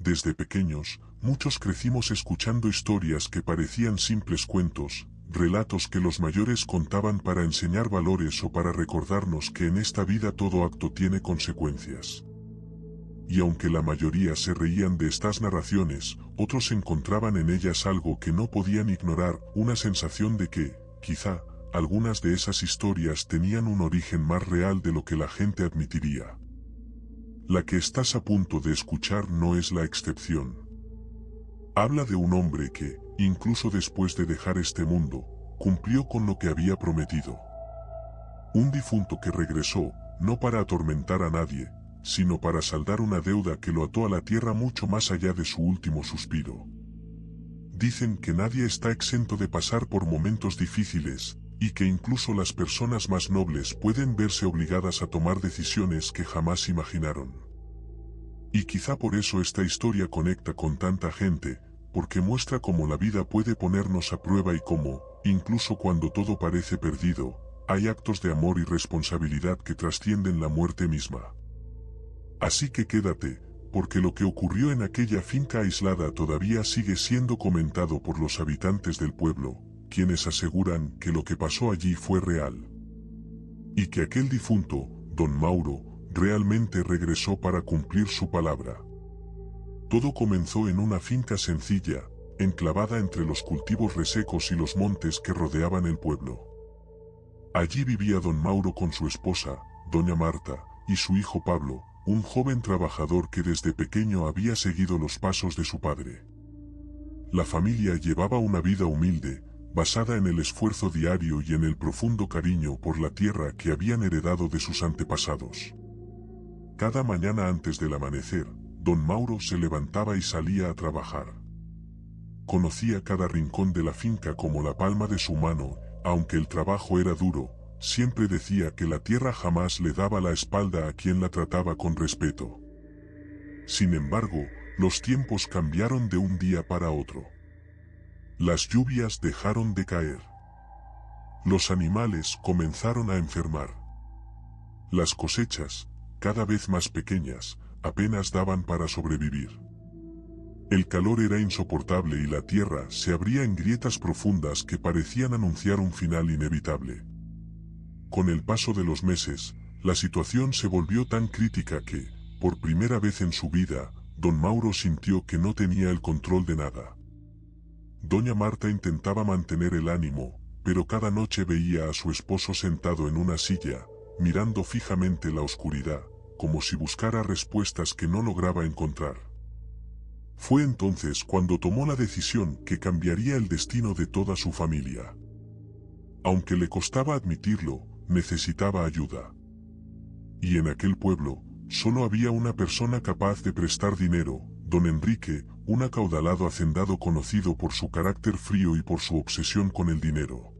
Desde pequeños, muchos crecimos escuchando historias que parecían simples cuentos, relatos que los mayores contaban para enseñar valores o para recordarnos que en esta vida todo acto tiene consecuencias. Y aunque la mayoría se reían de estas narraciones, otros encontraban en ellas algo que no podían ignorar, una sensación de que, quizá, algunas de esas historias tenían un origen más real de lo que la gente admitiría. La que estás a punto de escuchar no es la excepción. Habla de un hombre que, incluso después de dejar este mundo, cumplió con lo que había prometido. Un difunto que regresó, no para atormentar a nadie, sino para saldar una deuda que lo ató a la tierra mucho más allá de su último suspiro. Dicen que nadie está exento de pasar por momentos difíciles, y que incluso las personas más nobles pueden verse obligadas a tomar decisiones que jamás imaginaron. Y quizá por eso esta historia conecta con tanta gente, porque muestra cómo la vida puede ponernos a prueba y cómo, incluso cuando todo parece perdido, hay actos de amor y responsabilidad que trascienden la muerte misma. Así que quédate, porque lo que ocurrió en aquella finca aislada todavía sigue siendo comentado por los habitantes del pueblo, quienes aseguran que lo que pasó allí fue real. Y que aquel difunto, don Mauro, realmente regresó para cumplir su palabra. Todo comenzó en una finca sencilla, enclavada entre los cultivos resecos y los montes que rodeaban el pueblo. Allí vivía don Mauro con su esposa, doña Marta, y su hijo Pablo, un joven trabajador que desde pequeño había seguido los pasos de su padre. La familia llevaba una vida humilde, basada en el esfuerzo diario y en el profundo cariño por la tierra que habían heredado de sus antepasados. Cada mañana antes del amanecer, don Mauro se levantaba y salía a trabajar. Conocía cada rincón de la finca como la palma de su mano, aunque el trabajo era duro, siempre decía que la tierra jamás le daba la espalda a quien la trataba con respeto. Sin embargo, los tiempos cambiaron de un día para otro. Las lluvias dejaron de caer. Los animales comenzaron a enfermar. Las cosechas, cada vez más pequeñas, apenas daban para sobrevivir. El calor era insoportable y la tierra se abría en grietas profundas que parecían anunciar un final inevitable. Con el paso de los meses, la situación se volvió tan crítica que, por primera vez en su vida, don Mauro sintió que no tenía el control de nada. Doña Marta intentaba mantener el ánimo, pero cada noche veía a su esposo sentado en una silla, mirando fijamente la oscuridad, como si buscara respuestas que no lograba encontrar. Fue entonces cuando tomó la decisión que cambiaría el destino de toda su familia. Aunque le costaba admitirlo, necesitaba ayuda. Y en aquel pueblo, solo había una persona capaz de prestar dinero, don Enrique, un acaudalado hacendado conocido por su carácter frío y por su obsesión con el dinero.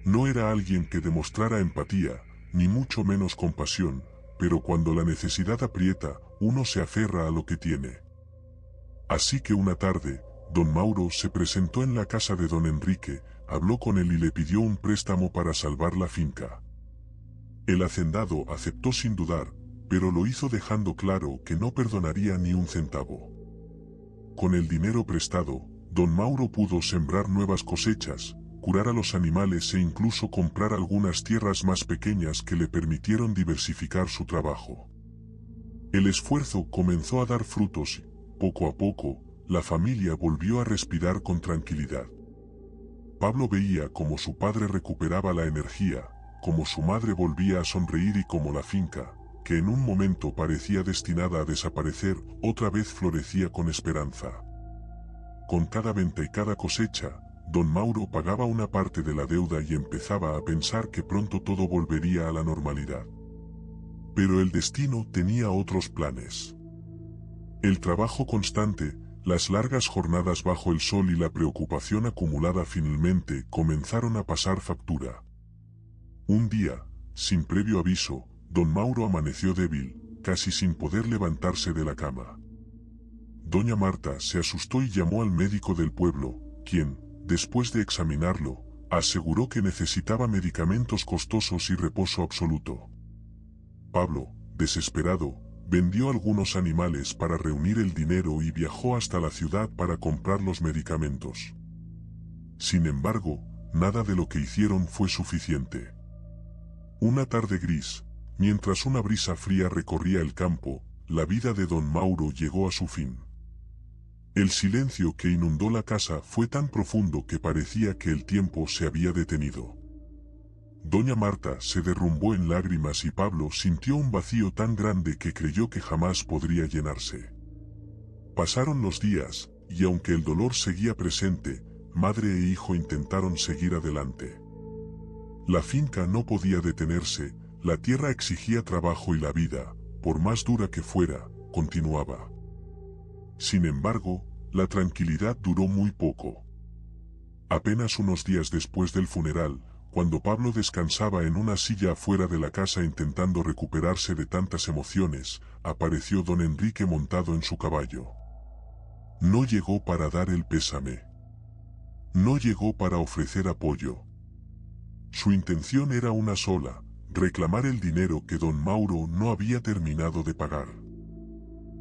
No era alguien que demostrara empatía, ni mucho menos compasión, pero cuando la necesidad aprieta, uno se aferra a lo que tiene. Así que una tarde, don Mauro se presentó en la casa de don Enrique, habló con él y le pidió un préstamo para salvar la finca. El hacendado aceptó sin dudar, pero lo hizo dejando claro que no perdonaría ni un centavo. Con el dinero prestado, don Mauro pudo sembrar nuevas cosechas, curar a los animales e incluso comprar algunas tierras más pequeñas que le permitieron diversificar su trabajo. El esfuerzo comenzó a dar frutos y, poco a poco, la familia volvió a respirar con tranquilidad. Pablo veía cómo su padre recuperaba la energía, cómo su madre volvía a sonreír y cómo la finca, que en un momento parecía destinada a desaparecer, otra vez florecía con esperanza. Con cada venta y cada cosecha, don Mauro pagaba una parte de la deuda y empezaba a pensar que pronto todo volvería a la normalidad. Pero el destino tenía otros planes. El trabajo constante, las largas jornadas bajo el sol y la preocupación acumulada finalmente comenzaron a pasar factura. Un día, sin previo aviso, don Mauro amaneció débil, casi sin poder levantarse de la cama. Doña Marta se asustó y llamó al médico del pueblo, quien, después de examinarlo, aseguró que necesitaba medicamentos costosos y reposo absoluto. Pablo, desesperado, vendió algunos animales para reunir el dinero y viajó hasta la ciudad para comprar los medicamentos. Sin embargo, nada de lo que hicieron fue suficiente. Una tarde gris, mientras una brisa fría recorría el campo, la vida de don Mauro llegó a su fin. El silencio que inundó la casa fue tan profundo que parecía que el tiempo se había detenido. Doña Marta se derrumbó en lágrimas y Pablo sintió un vacío tan grande que creyó que jamás podría llenarse. Pasaron los días, y aunque el dolor seguía presente, madre e hijo intentaron seguir adelante. La finca no podía detenerse, la tierra exigía trabajo y la vida, por más dura que fuera, continuaba. Sin embargo, la tranquilidad duró muy poco. Apenas unos días después del funeral, cuando Pablo descansaba en una silla afuera de la casa intentando recuperarse de tantas emociones, apareció don Enrique montado en su caballo. No llegó para dar el pésame. No llegó para ofrecer apoyo. Su intención era una sola: reclamar el dinero que don Mauro no había terminado de pagar.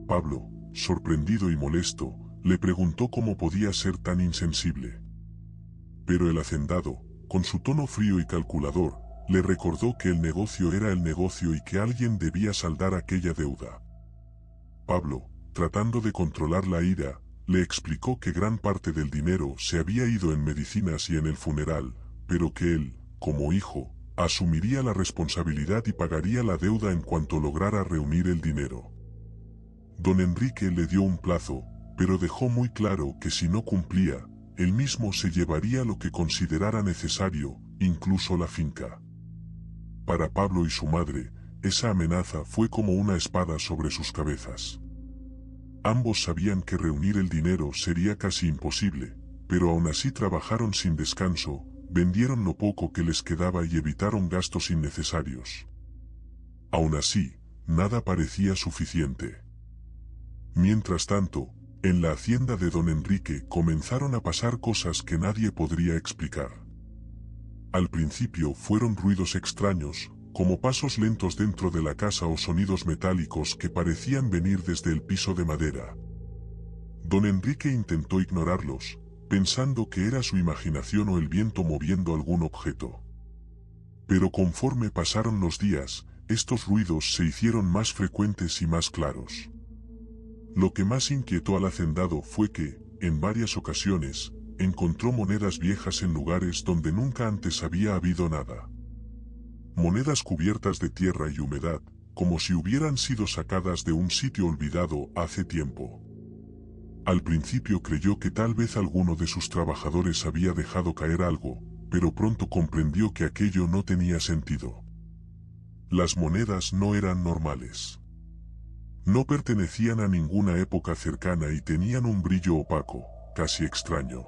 Pablo, sorprendido y molesto, le preguntó cómo podía ser tan insensible. Pero el hacendado, con su tono frío y calculador, le recordó que el negocio era el negocio y que alguien debía saldar aquella deuda. Pablo, tratando de controlar la ira, le explicó que gran parte del dinero se había ido en medicinas y en el funeral, pero que él, como hijo, asumiría la responsabilidad y pagaría la deuda en cuanto lograra reunir el dinero. Don Enrique le dio un plazo, pero dejó muy claro que si no cumplía, él mismo se llevaría lo que considerara necesario, incluso la finca. Para Pablo y su madre, esa amenaza fue como una espada sobre sus cabezas. Ambos sabían que reunir el dinero sería casi imposible, pero aún así trabajaron sin descanso, vendieron lo poco que les quedaba y evitaron gastos innecesarios. Aún así, nada parecía suficiente. Mientras tanto, en la hacienda de don Enrique comenzaron a pasar cosas que nadie podría explicar. Al principio fueron ruidos extraños, como pasos lentos dentro de la casa o sonidos metálicos que parecían venir desde el piso de madera. Don Enrique intentó ignorarlos, pensando que era su imaginación o el viento moviendo algún objeto. Pero conforme pasaron los días, estos ruidos se hicieron más frecuentes y más claros. Lo que más inquietó al hacendado fue que, en varias ocasiones, encontró monedas viejas en lugares donde nunca antes había habido nada. Monedas cubiertas de tierra y humedad, como si hubieran sido sacadas de un sitio olvidado hace tiempo. Al principio creyó que tal vez alguno de sus trabajadores había dejado caer algo, pero pronto comprendió que aquello no tenía sentido. Las monedas no eran normales. No pertenecían a ninguna época cercana y tenían un brillo opaco, casi extraño.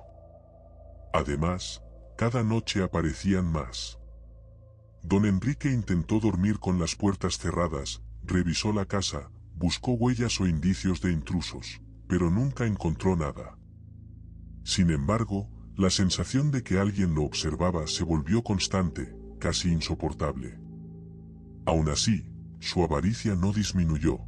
Además, cada noche aparecían más. Don Enrique intentó dormir con las puertas cerradas, revisó la casa, buscó huellas o indicios de intrusos, pero nunca encontró nada. Sin embargo, la sensación de que alguien lo observaba se volvió constante, casi insoportable. Aún así, su avaricia no disminuyó.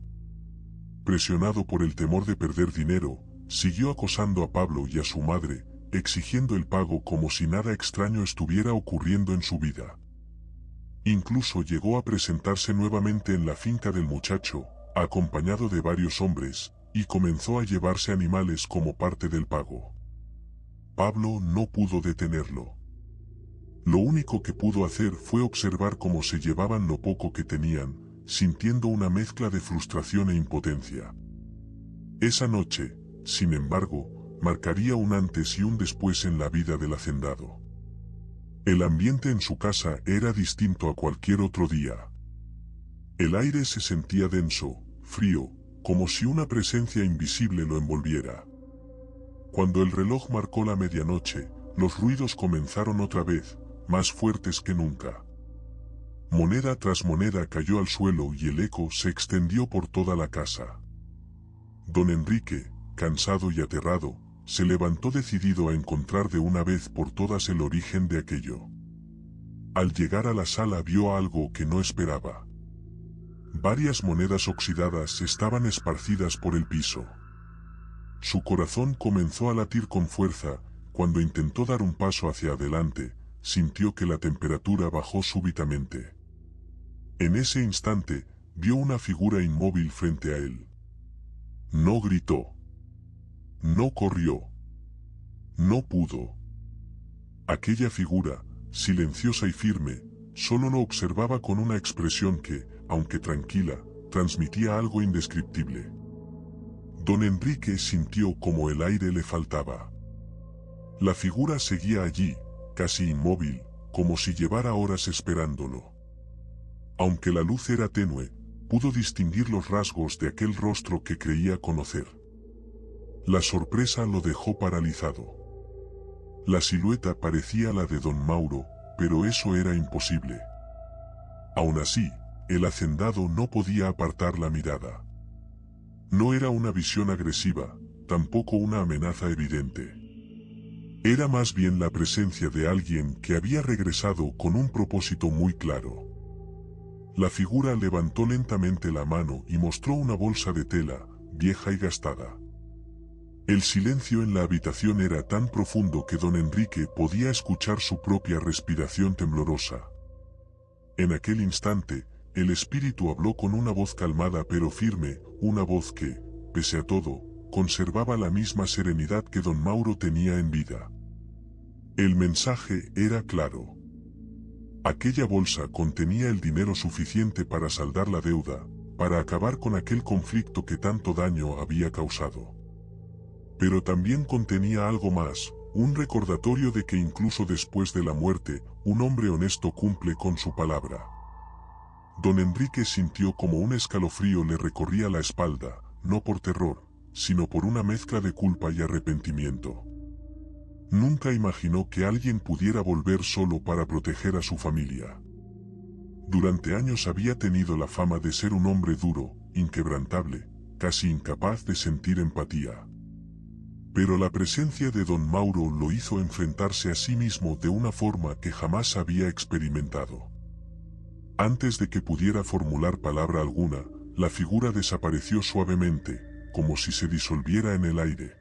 Presionado por el temor de perder dinero, siguió acosando a Pablo y a su madre, exigiendo el pago como si nada extraño estuviera ocurriendo en su vida. Incluso llegó a presentarse nuevamente en la finca del muchacho, acompañado de varios hombres, y comenzó a llevarse animales como parte del pago. Pablo no pudo detenerlo. Lo único que pudo hacer fue observar cómo se llevaban lo poco que tenían, sintiendo una mezcla de frustración e impotencia. Esa noche, sin embargo, marcaría un antes y un después en la vida del hacendado. El ambiente en su casa era distinto a cualquier otro día. El aire se sentía denso, frío, como si una presencia invisible lo envolviera. Cuando el reloj marcó la medianoche, los ruidos comenzaron otra vez, más fuertes que nunca. Moneda tras moneda cayó al suelo y el eco se extendió por toda la casa. Don Enrique, cansado y aterrado, se levantó decidido a encontrar de una vez por todas el origen de aquello. Al llegar a la sala vio algo que no esperaba. Varias monedas oxidadas estaban esparcidas por el piso. Su corazón comenzó a latir con fuerza. Cuando intentó dar un paso hacia adelante, sintió que la temperatura bajó súbitamente. En ese instante, vio una figura inmóvil frente a él. No gritó. No corrió. No pudo. Aquella figura, silenciosa y firme, solo lo observaba con una expresión que, aunque tranquila, transmitía algo indescriptible. Don Enrique sintió como el aire le faltaba. La figura seguía allí, casi inmóvil, como si llevara horas esperándolo. Aunque la luz era tenue, pudo distinguir los rasgos de aquel rostro que creía conocer. La sorpresa lo dejó paralizado. La silueta parecía la de don Mauro, pero eso era imposible. Aún así, el hacendado no podía apartar la mirada. No era una visión agresiva, tampoco una amenaza evidente. Era más bien la presencia de alguien que había regresado con un propósito muy claro. La figura levantó lentamente la mano y mostró una bolsa de tela, vieja y gastada. El silencio en la habitación era tan profundo que don Enrique podía escuchar su propia respiración temblorosa. En aquel instante, el espíritu habló con una voz calmada pero firme, una voz que, pese a todo, conservaba la misma serenidad que don Mauro tenía en vida. El mensaje era claro. Aquella bolsa contenía el dinero suficiente para saldar la deuda, para acabar con aquel conflicto que tanto daño había causado. Pero también contenía algo más, un recordatorio de que incluso después de la muerte, un hombre honesto cumple con su palabra. Don Enrique sintió como un escalofrío le recorría la espalda, no por terror, sino por una mezcla de culpa y arrepentimiento. Nunca imaginó que alguien pudiera volver solo para proteger a su familia. Durante años había tenido la fama de ser un hombre duro, inquebrantable, casi incapaz de sentir empatía. Pero la presencia de don Mauro lo hizo enfrentarse a sí mismo de una forma que jamás había experimentado. Antes de que pudiera formular palabra alguna, la figura desapareció suavemente, como si se disolviera en el aire.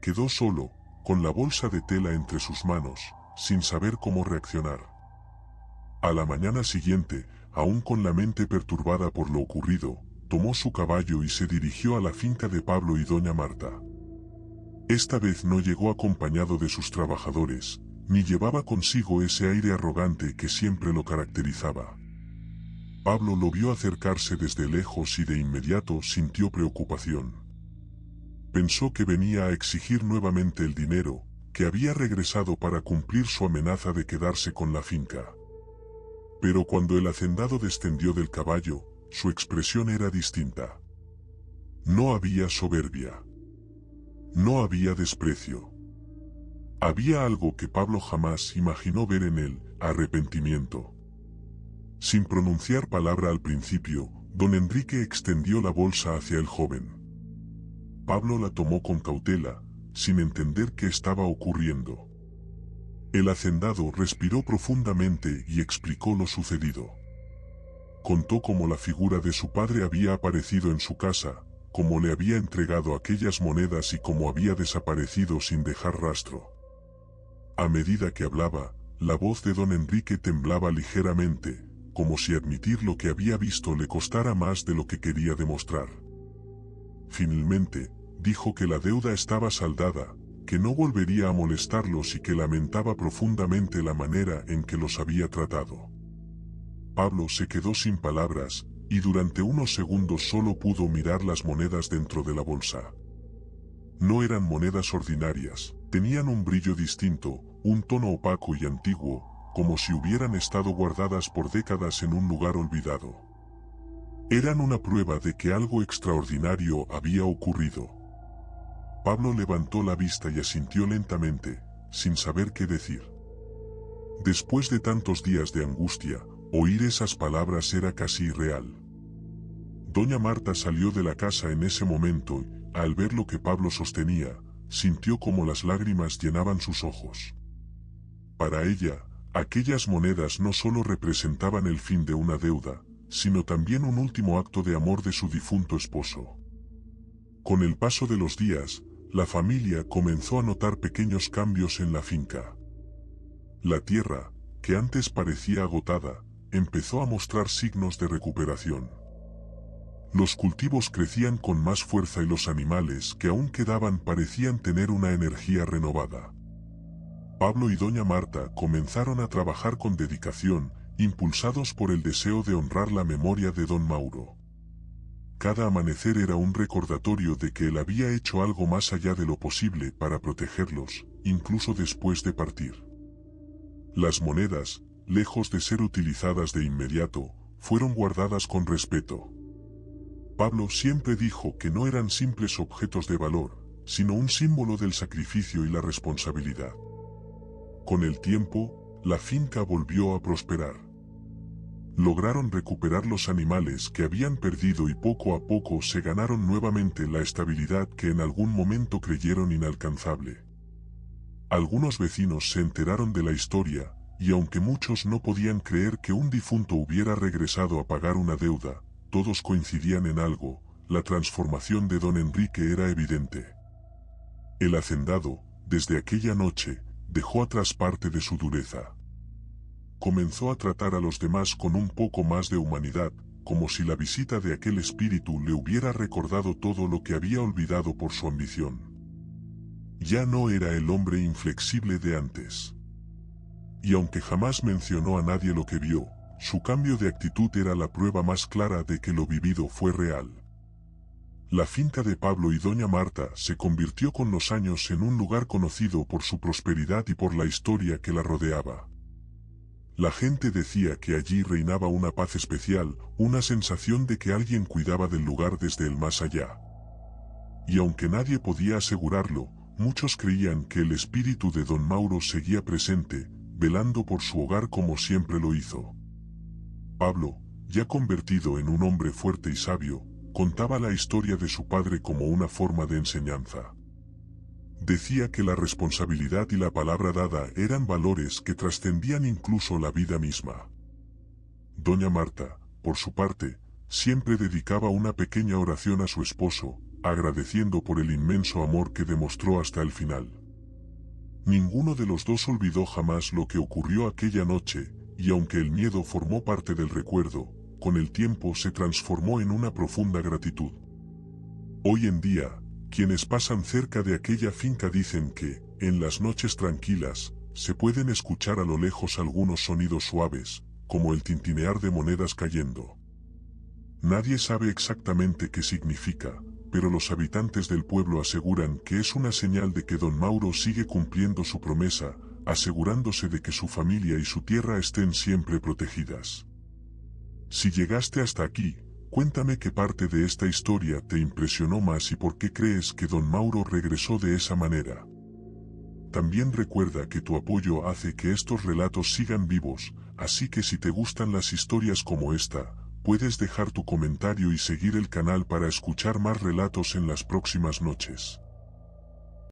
Quedó solo, con la bolsa de tela entre sus manos, sin saber cómo reaccionar. A la mañana siguiente, aún con la mente perturbada por lo ocurrido, tomó su caballo y se dirigió a la finca de Pablo y doña Marta. Esta vez no llegó acompañado de sus trabajadores, ni llevaba consigo ese aire arrogante que siempre lo caracterizaba. Pablo lo vio acercarse desde lejos y de inmediato sintió preocupación. Pensó que venía a exigir nuevamente el dinero, que había regresado para cumplir su amenaza de quedarse con la finca. Pero cuando el hacendado descendió del caballo, su expresión era distinta. No había soberbia. No había desprecio. Había algo que Pablo jamás imaginó ver en él, arrepentimiento. Sin pronunciar palabra al principio, don Enrique extendió la bolsa hacia el joven. Pablo la tomó con cautela, sin entender qué estaba ocurriendo. El hacendado respiró profundamente y explicó lo sucedido. Contó cómo la figura de su padre había aparecido en su casa, cómo le había entregado aquellas monedas y cómo había desaparecido sin dejar rastro. A medida que hablaba, la voz de don Enrique temblaba ligeramente, como si admitir lo que había visto le costara más de lo que quería demostrar. Finalmente, dijo que la deuda estaba saldada, que no volvería a molestarlos y que lamentaba profundamente la manera en que los había tratado. Pablo se quedó sin palabras, y durante unos segundos solo pudo mirar las monedas dentro de la bolsa. No eran monedas ordinarias, tenían un brillo distinto, un tono opaco y antiguo, como si hubieran estado guardadas por décadas en un lugar olvidado. Eran una prueba de que algo extraordinario había ocurrido. Pablo levantó la vista y asintió lentamente, sin saber qué decir. Después de tantos días de angustia, oír esas palabras era casi irreal. Doña Marta salió de la casa en ese momento y, al ver lo que Pablo sostenía, sintió como las lágrimas llenaban sus ojos. Para ella, aquellas monedas no solo representaban el fin de una deuda, sino también un último acto de amor de su difunto esposo. Con el paso de los días, la familia comenzó a notar pequeños cambios en la finca. La tierra, que antes parecía agotada, empezó a mostrar signos de recuperación. Los cultivos crecían con más fuerza y los animales que aún quedaban parecían tener una energía renovada. Pablo y doña Marta comenzaron a trabajar con dedicación, impulsados por el deseo de honrar la memoria de don Mauro. Cada amanecer era un recordatorio de que él había hecho algo más allá de lo posible para protegerlos, incluso después de partir. Las monedas, lejos de ser utilizadas de inmediato, fueron guardadas con respeto. Pablo siempre dijo que no eran simples objetos de valor, sino un símbolo del sacrificio y la responsabilidad. Con el tiempo, la finca volvió a prosperar. Lograron recuperar los animales que habían perdido y poco a poco se ganaron nuevamente la estabilidad que en algún momento creyeron inalcanzable. Algunos vecinos se enteraron de la historia, y aunque muchos no podían creer que un difunto hubiera regresado a pagar una deuda, todos coincidían en algo: la transformación de don Enrique era evidente. El hacendado, desde aquella noche, dejó atrás parte de su dureza. Comenzó a tratar a los demás con un poco más de humanidad, como si la visita de aquel espíritu le hubiera recordado todo lo que había olvidado por su ambición. Ya no era el hombre inflexible de antes. Y aunque jamás mencionó a nadie lo que vio, su cambio de actitud era la prueba más clara de que lo vivido fue real. La finca de Pablo y doña Marta se convirtió con los años en un lugar conocido por su prosperidad y por la historia que la rodeaba. La gente decía que allí reinaba una paz especial, una sensación de que alguien cuidaba del lugar desde el más allá. Y aunque nadie podía asegurarlo, muchos creían que el espíritu de don Mauro seguía presente, velando por su hogar como siempre lo hizo. Pablo, ya convertido en un hombre fuerte y sabio, contaba la historia de su padre como una forma de enseñanza. Decía que la responsabilidad y la palabra dada eran valores que trascendían incluso la vida misma. Doña Marta, por su parte, siempre dedicaba una pequeña oración a su esposo, agradeciendo por el inmenso amor que demostró hasta el final. Ninguno de los dos olvidó jamás lo que ocurrió aquella noche, y aunque el miedo formó parte del recuerdo, con el tiempo se transformó en una profunda gratitud. Hoy en día, quienes pasan cerca de aquella finca dicen que, en las noches tranquilas, se pueden escuchar a lo lejos algunos sonidos suaves, como el tintinear de monedas cayendo. Nadie sabe exactamente qué significa, pero los habitantes del pueblo aseguran que es una señal de que don Mauro sigue cumpliendo su promesa, asegurándose de que su familia y su tierra estén siempre protegidas. Si llegaste hasta aquí, cuéntame qué parte de esta historia te impresionó más y por qué crees que don Mauro regresó de esa manera. También recuerda que tu apoyo hace que estos relatos sigan vivos, así que si te gustan las historias como esta, puedes dejar tu comentario y seguir el canal para escuchar más relatos en las próximas noches.